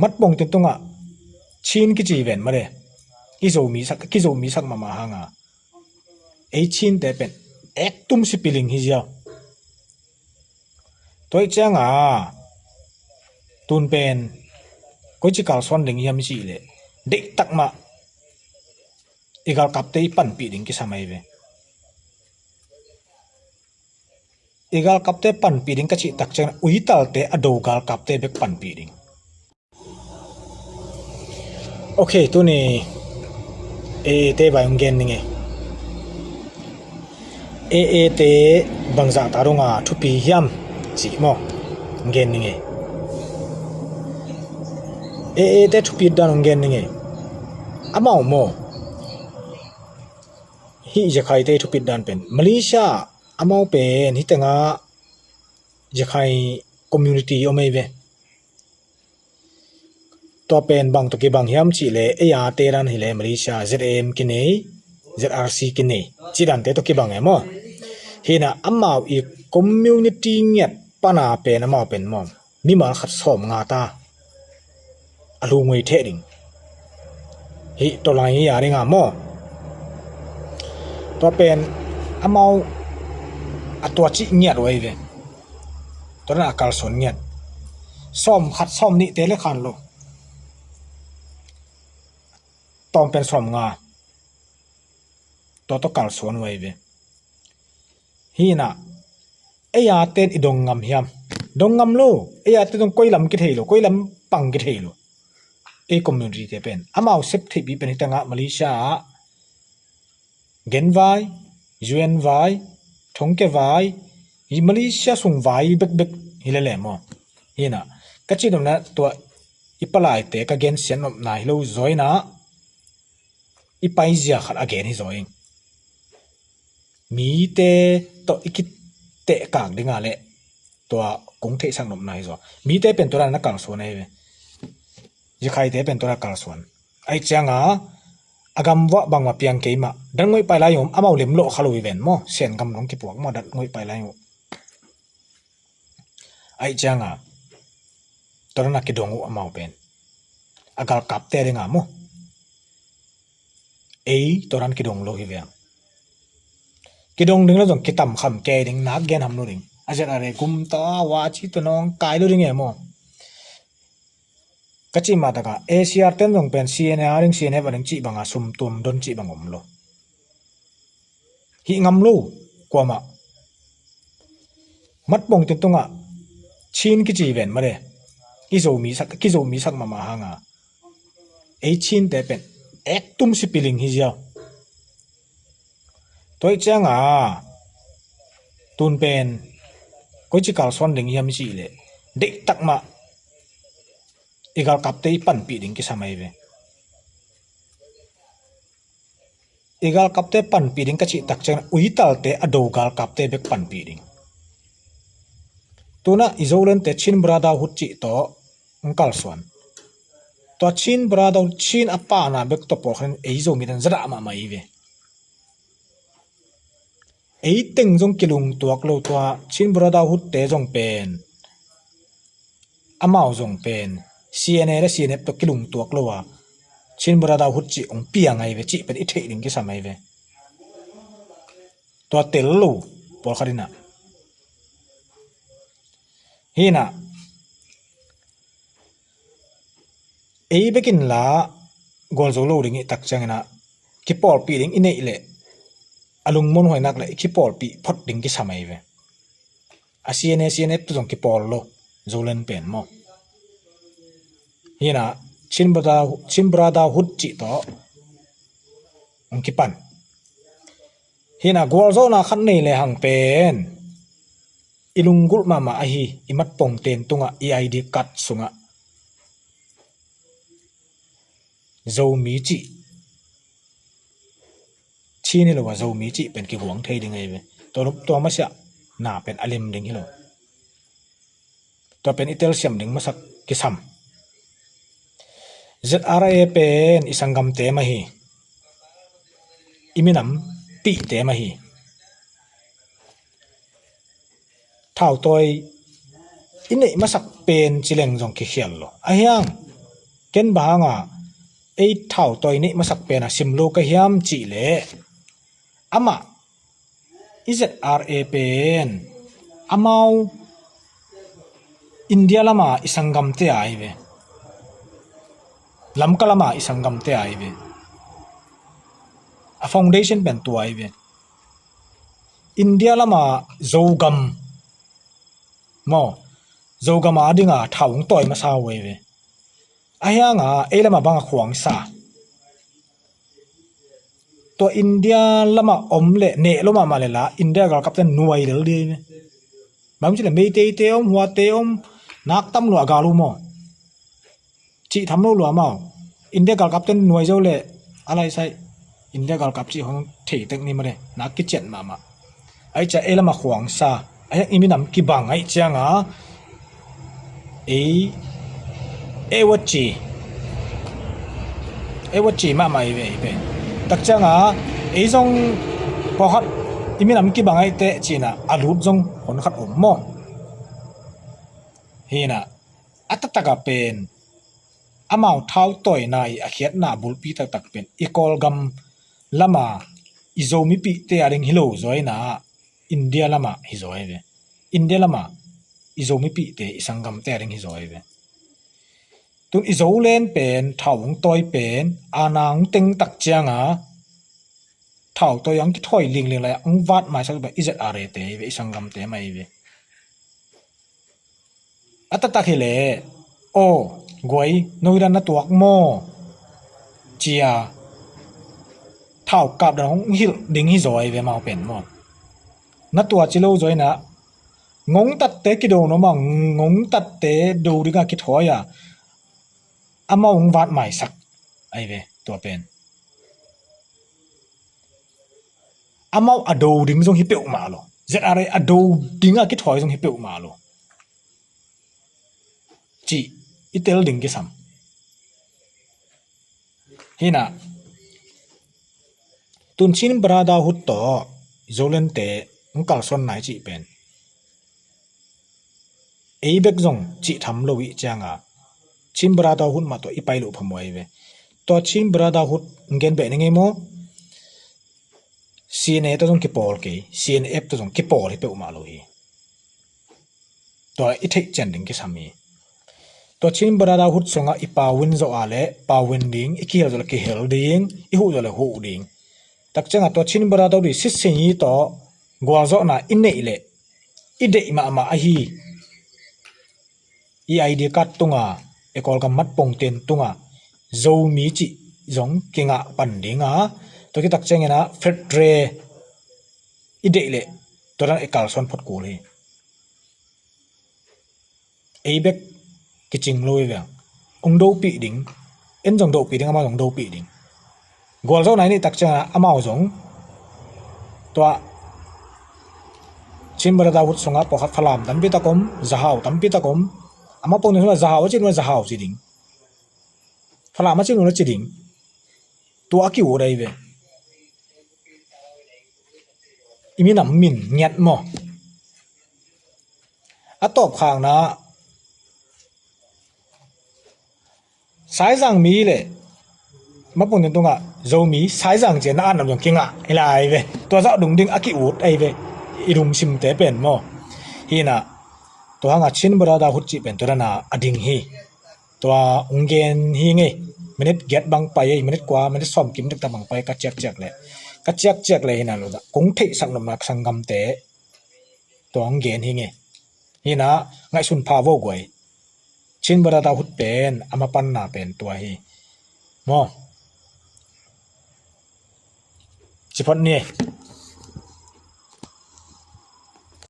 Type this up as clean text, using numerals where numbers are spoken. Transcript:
มัดปงติดตรงอ่ะชินกิจีเวนมาเลยกิโจมีสักมาหางอ่ะไอชินแต่เป็นเอ็กตุ้มสิปิลิงฮิเจียวตัวเจ้างอ่ะตุนเป็นก็จะกล่าวสอนลิงยามจีเลยเด็กตักมาอีกากับเตยปั่นปีดิงกิสมัยเวอีกากับเตยปั่นปีดิงก็จิตักเจ้าอุยตัลเตอดูกากับเตยเบกปั่นปีดิงโอเคตัวนี้เตยบายงเกนนี่ไงเตยบางจากตารงอ่ะทุปียามจีโมเกนนี่ไงเตยทุปีดานงเกนนี่ไงอามาโมฮิจะใครเตยทุปีดานเป็นมาเลเซียอามาเป็นฮิตงาจะใครคอมมูนิตี้อเมย์เวตัวเป็นบางตัวกี่บางยามจีเลเตรันฮิเลมาเลเซีย ZM กินเน ZRC กินเนจีดันเตตัวกี่บางเอมอฮินะอามาอีคอมมูนิตี้เงียบปนาเป็นอามาเป็นมอมมีมาขัดสอบงาตาอารมณ์ไม่เท่ดิงฮิตัวลายนี้อะไรงามอตัวเป็นอามาตัวจีเงียบไว้เวตัวนั้นอาการสนเงียบซ่อมขัดซ่อมนี่เตะเล็กขันโลตอนเป็นสมงาตัวต้องการสวนไว้เวฮีน่ะเต้นอีดงงำเฮียมดงงำโลเตนต้องก้อยลำกิเทโลก้อยลำปังกิเทโลคอมมูนิตี้เป็นอามาเซฟที่บีเป็นที่ตั้งมาเลเซียเกนไวยูเอ็นไวทงเกไวมาเลเซียส่งไวเบกฮิเลเลมอฮีน่ะก็จีนนั้นตัวอีปลายเตะก็เกนเซียนนายโลจอยนะอีไปเสียขัดอเกนฮิจอยมีเตตัวอีกิเตะกางดึงอะไรตัวกงเทสังนมนายจอมีเตเป็นตัวนั้นนักการสวนไอ้เว้ยจะใครเตเป็นตัวนักการสวนไอ้เจ้างอ่ะอากำว่าบางว่าเพียงเกมอ่ะดังงวยไปลายมอามาเล็มโลขลุ่ยเวนมั้งเสียนกำลังกี่ปวกมาดังงวยไปลายมไอ้เจ้างอ่ะตัวนั้นนักกิดงอามาเป็นอากากับเตะดึงอ่ะมั้งตัวนั้นกิดงโลหิเวียงกิดงดึงแล้วจงกิดต่ำคำแกดึงนักเกนทำโลดึงอาจจะอะไรกุมตาวาชิตัวน้องกายโลดึงไงมั้งก็จีมาตากาACRเต็มจงเป็น CNR ดึง CNR บังจีบังอาสุมตุมดนจีบังอมโลฮิงำโลกว่ามามัดปงติดตรงอ่ะชินกิจีเวนมาเลยกิโจมีสักมาหางอ่ะชินแต่เป็นเอ็กตุ้มสิปิลิงฮิเจียวตัวเจ้างอ่ะตุนเป็นก็จะกล่าวสอนลิงยามจีเลยเด็กตักมาอีกากับเตยปั่นปีดิงกิสมัยเวอีกากับเตยปั่นปีดิงก็จิตักเจ้าอุยตัลเตอดูกากับเตยเบกปั่นปีดิงตัวน่ะอิโซเลนเตชินบราดาหุจิโตองคัลสวนตัวชินบราดาชินอปานาเบกตัวปอขันโซมีดันซระมาไม่เวเต็งจงกิลุงตัวกลัวตัวชินบราดาหุเตจงเป็นอามาจงเป็น CNA และ CNF ตัวกิลุงตัวกลัวชินบราดาหุจิองเปียงไงเวจิเป็นอิเทดิงกิสมัยเวตัวเตลลูปอลคารินะฮีน่ะเบกินละกอลโซโลดิงตักจังนะคิปอลปีดิงอินเนเล่อลุงมอนหอยนักเลยคิปอลปีพอดดิงกิสมัยเวCNF ตัวจงคิปอลโลโซเลนเป็นมอฮีน่ะชินบราดาหุจิโตองคิปันฮีน่ะกอลโซน่ะขันนี่เลยหังเป็นอิลุงกุลมาอหีอิมัดปงเตนตุงะEID กัดสุงะโจมีจิชี้นี่เลยว่าโจมีจิเป็นกี่หวงเทยยังไงเว้ยตัวมาเสียหน้าเป็นอลิมดึงฮิโลตัวเป็นอิตาเลียมดึงมาสักกิซัม ZRA เป็นอิสังกัมเตมาฮีอิมินัมปีเตมาฮีเท่าตัวอินเนมาสักเป็นจิเลงจงกิเขียนโลไอ้ยัง ken bahanga ei thau toy ni masak pena simlo ka hiam chi le ama IZRA pen amau India lama isangam te ai ve lamka lama isangam te ai ve a foundation pen tu ai ve India lama zogam mo zogam adinga thawng toy ma sa we ve aya nga elama banga khuang sa to India lama omle ne loma malela India gal kapten nuai del di bam chile mei te te om hua te om nak tam lo agalu mo chi tham lo lo ma India gal kapten nuai jo le alai sai India gal kap chi hong thei tek ni mare nak ki chen ma ma ai cha elama khuang sa ai iminam ki bang ai changa e wachi ma mai ve ve tak changa e jong pakhat iminam ki bang ai te china alut jong hon khat om mo hina atataka pen amau thau toy nai a khiat na bul pi tak tak pen ikol gam lama izomi pi te aring hilo zoina India lama hi zoi ve India lama izomi pi te isangam te aring hi zoi ve tun izolen pen thawng toy pen anang teng tak chianga thau toy ang ki thoi ling ling la ang wat mai sak ba IZRA te ve isangam te mai ve atata khile o goi noira na tuak mo chia thau kap da hong hil ding hi zoi ve mau pen mo na tua chilo zoi na ngong tat te ki do no ma ngong tat te do ringa ki thoya amau wat mai sak ai ve to pen amau ado ding jong hi pe ma lo ZRA ado dinga ki thoi jong hi pe ma lo chi itel ding ki sam hina tunchin brada hut to zolen te ngkal son nai chi pen ei bek jong chi tham lo wi changa chin brada hut ma to ipai lo phamoi ve to chin brada hut ngen be nge mo CNA to jong ki pol ke CNF to jong ki pol hi pe ma lo hi to i thei chen ding ki sami to chin brada hut songa ipa win zo ale pa win ding ikil zo ki hel ding I hu zo le hu ding tak changa to chin brada ri sis se ni to gwal zo na in nei le ide ma ma a hi I ID card tunga ekol ka mat pong ten tunga zo mi chi zong kinga pan dinga to ki tak chengena fetre ide le to ran ekal son phot ko le eibek ki ching loi ve ong do pi ding en jong do pi ding ama jong do pi ding gol zo nai ni tak changa amao jong to chin brada hut songa pakhat phalam tam pi takom zahau tam pi takom ama pon no zahau chi no zahau chi ding phalam chi no chi ding to aki wo dai ve imi nam min nyat mo atop khang na sai jang mi le ma pon to nga zo mi sai jang je na an nam jong kinga elai ve to za dung ding aki ut ai ve irung sim te pen mo hina to hanga chin brada hut chi pen to na ading hi to ungen hi nge minute get bang pai minute kwa minute som kim dik ta bang pai ka chek le hina lo da kong thei sang nam nak sangam te to ungen hi nge hina ngai sun pha vo goi chin brada hut pen ama pan na pen to hi mo chipon ni